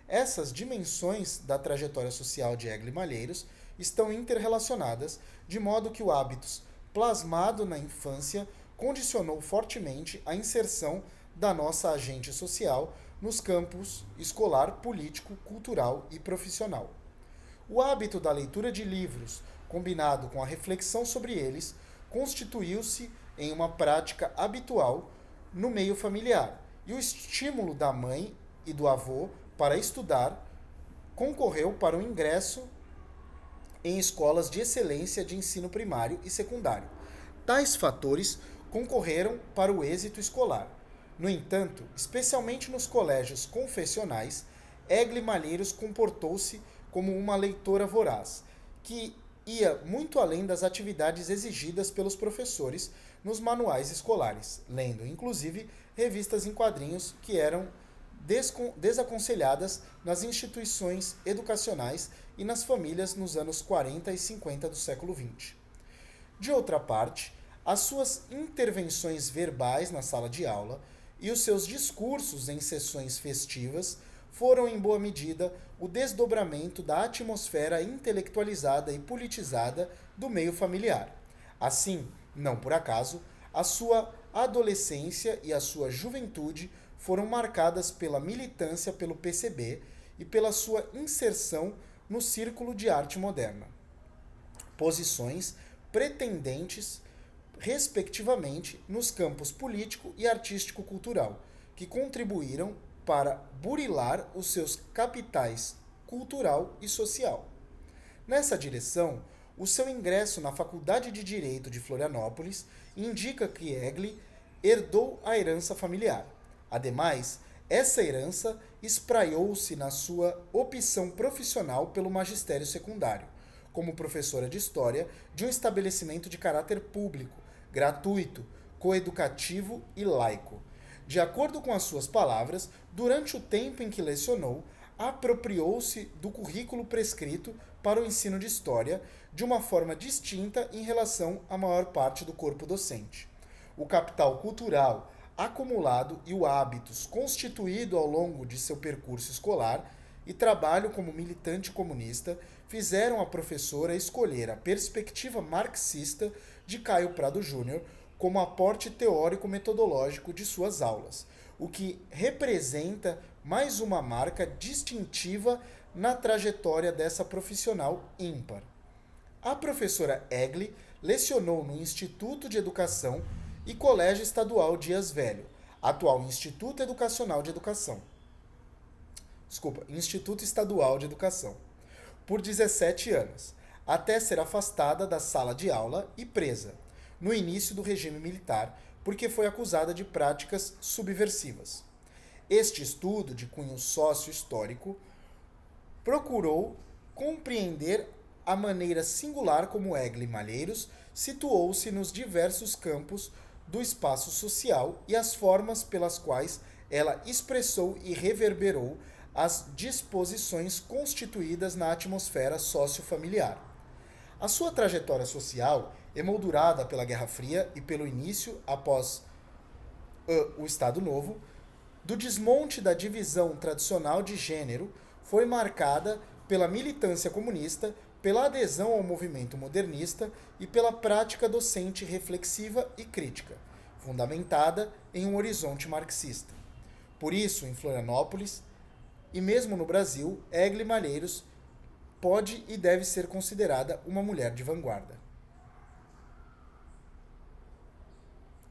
Essas dimensões da trajetória social de Egli Malheiros estão interrelacionadas, de modo que o hábitos plasmado na infância condicionou fortemente a inserção da nossa agente social nos campos escolar, político, cultural e profissional. O hábito da leitura de livros, combinado com a reflexão sobre eles, constituiu-se em uma prática habitual no meio familiar, e o estímulo da mãe e do avô para estudar concorreu para o ingresso em escolas de excelência de ensino primário e secundário. Tais fatores concorreram para o êxito escolar. No entanto, especialmente nos colégios confessionais, Egli Malheiros comportou-se como uma leitora voraz, que ia muito além das atividades exigidas pelos professores nos manuais escolares, lendo inclusive revistas em quadrinhos que eram desaconselhadas nas instituições educacionais e nas famílias nos anos 40 e 50 do século XX. De outra parte, as suas intervenções verbais na sala de aula e os seus discursos em sessões festivas foram, em boa medida, o desdobramento da atmosfera intelectualizada e politizada do meio familiar. Assim, não por acaso, a sua adolescência e a sua juventude foram marcadas pela militância pelo PCB e pela sua inserção no círculo de arte moderna. Posições pretendentes, respectivamente, nos campos político e artístico-cultural, que contribuíram para burilar os seus capitais cultural e social. Nessa direção, o seu ingresso na Faculdade de Direito de Florianópolis indica que Egli herdou a herança familiar. Ademais, essa herança espraiou-se na sua opção profissional pelo magistério secundário, como professora de História de um estabelecimento de caráter público, gratuito, coeducativo e laico. De acordo com as suas palavras, durante o tempo em que lecionou, apropriou-se do currículo prescrito para o ensino de História de uma forma distinta em relação à maior parte do corpo docente. O capital cultural acumulado e o hábitos constituído ao longo de seu percurso escolar e trabalho como militante comunista fizeram a professora escolher a perspectiva marxista de Caio Prado Júnior como aporte teórico-metodológico de suas aulas, o que representa mais uma marca distintiva na trajetória dessa profissional ímpar. A professora Egli lecionou no Instituto de Educação e Colégio Estadual Dias Velho, atual Instituto Educacional de Educação. Instituto Estadual de Educação, por 17 anos, até ser afastada da sala de aula e presa, no início do regime militar, porque foi acusada de práticas subversivas. Este estudo, de cunho sócio-histórico, procurou compreender a maneira singular como Egli Malheiros situou-se nos diversos campos do espaço social e as formas pelas quais ela expressou e reverberou as disposições constituídas na atmosfera sociofamiliar. A sua trajetória social, emoldurada pela Guerra Fria e pelo início, após o Estado Novo, do desmonte da divisão tradicional de gênero, foi marcada pela militância comunista, pela adesão ao movimento modernista e pela prática docente reflexiva e crítica, fundamentada em um horizonte marxista. Por isso, em Florianópolis, e mesmo no Brasil, Egli Malheiros pode e deve ser considerada uma mulher de vanguarda.